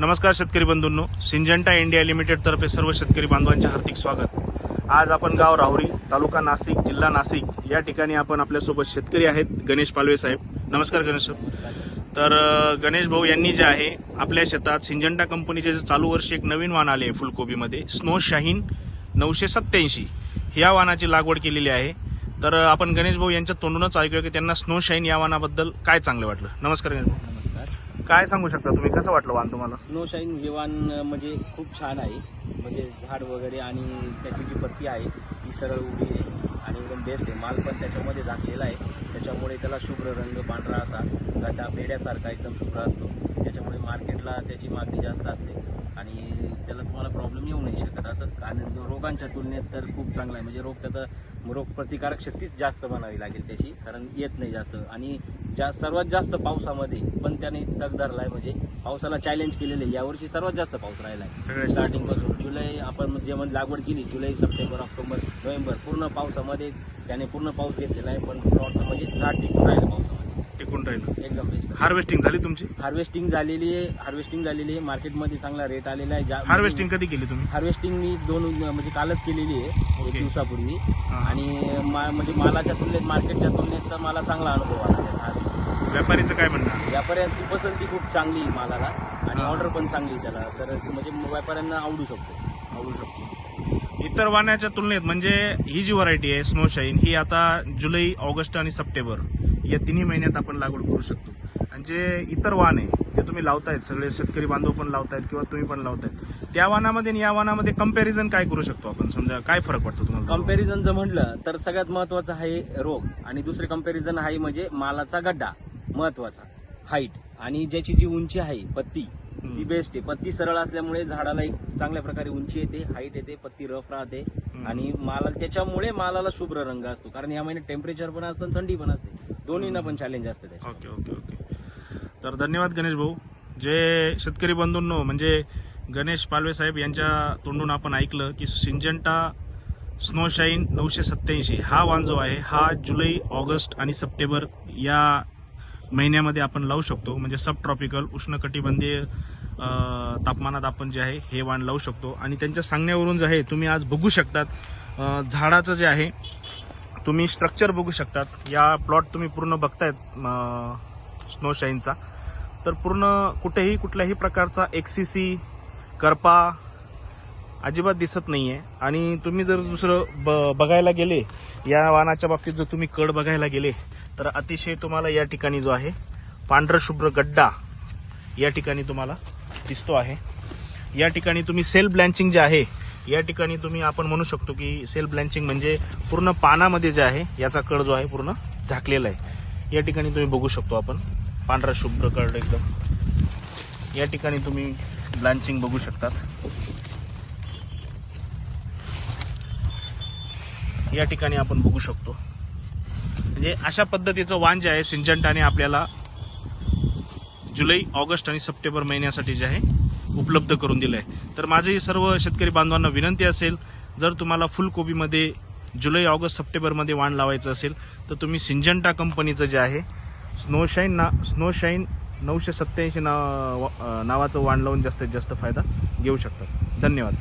नमस्कार शेतकरी बंधूंनो, सिंजंटा India limited तर्फे सर्व शेतकरी बांधवांचे हार्दिक स्वागत। आज आपण गाव राहुरी, तालुका नाशिक, जिल्हा नाशिक या ठिकाणी आपण आपल्यासोबत शेतकरी आहेत गणेश पालवे साहेब। नमस्कार गणेश साहेब। तर गणेश भाऊ यांनी जे आहे आपल्या शेतात सिंजंटा कंपनीचे जे चालू वर्षी एक नवीन वाण आले फुलकोबीमध्ये स्नो शाहीन 987 या वाणाची लागवड केलेली आहे। तर आपण गणेश भाऊ यांच्या तोंडूनच ऐकूया की त्यांना स्नो शाईन या वाणाबद्दल काय चांगलं वाटलं। नमस्कार गणेश भाऊ। नमस्कार। काय सांगू शकता तुम्ही, कसं वाटलं वाण तुम्हाला? स्नो शाईन हे वाण म्हणजे खूप छान आहे, म्हणजे झाड वगैरे आणि त्याची जी पत्ती आहे ती सरळ उभी आहे आणि एकदम बेस्ट आहे। माल पण त्याच्यामध्ये झाकलेला आहे, त्याच्यामुळे त्याला शुभ्र रंग पांढरा असा गड्डा पेड्यासारखा एकदम शुभ्र असतो, त्याच्यामुळे मार्केटला त्याची मागणी जास्त असते आणि त्याला तुम्हाला प्रॉब्लेम येऊ नाही शकत असं। आणि रोगांच्या तुलनेत तर खूप चांगला आहे, म्हणजे रोग प्रतिकारक शक्तीच जास्त बनावी लागेल त्याची, कारण येत नाही जास्त आणि सर्वात जास्त पावसामध्ये पण त्याने तग धरलाय, म्हणजे पावसाला चॅलेंज केलेलं आहे। यावर्षी सर्वात जास्त पाऊस राहिला आहे स्टार्टिंग पासून। जुलै आपण जेव्हा लागवड केली, जुलै, सप्टेंबर, ऑक्टोबर, नोव्हेंबर पूर्ण पावसामध्ये त्याने पूर्ण पाऊस घेतलेला आहे, पण प्लॉट म्हणजे झाड टिकून राहिलं पावसामध्ये, टिकून राहिलं एकदम बेस्ट। हार्वेस्टिंग झाली तुमची? हार्वेस्टिंग झालेली आहे, मार्केटमध्ये चांगला रेट आलेला आहे। हार्वेस्टिंग कधी केली तुम्ही? हार्वेस्टिंग मी म्हणजे कालच केलेली आहे, एक दिवसापूर्वी, आणि म्हणजे मालाच्या तुलनेत मार्केटच्या तुलनेत तर मला चांगला अनुभव आला त्याचा। व्यापारीचं काय म्हणणं? व्यापाऱ्यांची पसंती खूप चांगली आहे मालाला आणि ऑर्डर पण चांगली त्याला, तर म्हणजे व्यापाऱ्यांना आवडू शकतो। इतर वाण्याच्या तुलनेत म्हणजे ही जी व्हरायटी आहे स्नो शाईन ही आता जुलै, ऑगस्ट आणि सप्टेंबर या तिन्ही महिन्यात आपण लागवड करू शकतो। आणि जे इतर वाण आहे ते तुम्ही लावतायत, सगळे शेतकरी बांधव पण लावतायत किंवा तुम्ही पण लावतायत, त्या वाणामध्ये आणि या वाणामध्ये कंपॅरिझन काय करू शकतो आपण? समजा काय फरक पडतो तुम्हाला? कंपॅरिझन जर म्हटलं तर सगळ्यात महत्वाचं आहे रोग, आणि दुसरे कंपॅरिझन आहे म्हणजे मालाचा गड्डा महत्वाचा, हाईट, आणि ज्याची जी उंची आहे पत्ती ती बेस्ट आहे। पत्ती सरळ असल्यामुळे झाडाला एक चांगल्या प्रकारे उंची येते, हाईट येते, पत्ती रफ राहते आणि त्याच्यामुळे मालाला शुभ्र रंग असतो, कारण या महिन्यात टेम्परेचर पण असतं, थंडी पण असते, दोन्हींना पण चॅलेंज असते त्याच्या। Okay okay okay. तर धन्यवाद गणेश भाऊ। जे शेतकरी बंधूंनो, म्हणजे गणेश पालवे साहेब यांच्या तोंडून आपण ऐकलं की सिंजंटा स्नो शाईन 987 हा वाण जो आहे हा जुलै, ऑगस्ट आणि सप्टेंबर या महिन्यामध्ये आपण लावू शकतो, म्हणजे सब ट्रॉपिकल उष्णकटिबंधीय तापमानात आपण जे आहे हे वाण लावू शकतो। आणि त्यांच्या सांगण्यावरून जे आहे तुम्ही आज बघू शकतात झाडाचं जे आहे तुम्ही स्ट्रक्चर बघू शकतात। या प्लॉट तुम्ही पूर्ण बघतायत स्नो शाईनचा, तर पूर्ण कुठल्याही प्रकारचा एक्सीसी करपा अजिबात दिसत नाहीये। आणि तुम्ही जर दुसरं बघायला गेले या वाणाच्या बाबतीत, जर तुम्ही कड बघायला गेले तर अतिशय तुम्हाला या ठिकाणी जो आहे पांढरा शुभ्र गड्डा या ठिकाणी तुम्हाला दिसतो आहे। या ठिकाणी तुम्ही सेल्फ ब्लँचिंग जे आहे या ठिकाणी तुम्ही आपण म्हणू शकतो की सेल्फ ब्लँचिंग म्हणजे पूर्ण पानामध्ये जे आहे याचा कड जो आहे पूर्ण झाकलेला आहे। या ठिकाणी तुम्ही बघू शकतो आपण पांढरा शुभ्र कड एकदम, या ठिकाणी तुम्ही ब्लँचिंग बघू शकतात। या ठिकाणी आपण बघू शकतो, म्हणजे अशा पद्धतीचं वाण जे आहे सिंजंटाने आपल्याला जुलै, ऑगस्ट आणि सप्टेंबर महिन्यासाठी जे आहे उपलब्ध करून दिलं आहे। तर माझी सर्व शेतकरी बांधवांना विनंती असेल, जर तुम्हाला फुलकोबीमध्ये जुलै, ऑगस्ट, सप्टेंबरमध्ये वाण लावायचं असेल तर तुम्ही सिंजंटा कंपनीचं जे आहे स्नो शाईन 987 नावाचं वाण लावून जास्तीत जास्त फायदा घेऊ शकता। धन्यवाद।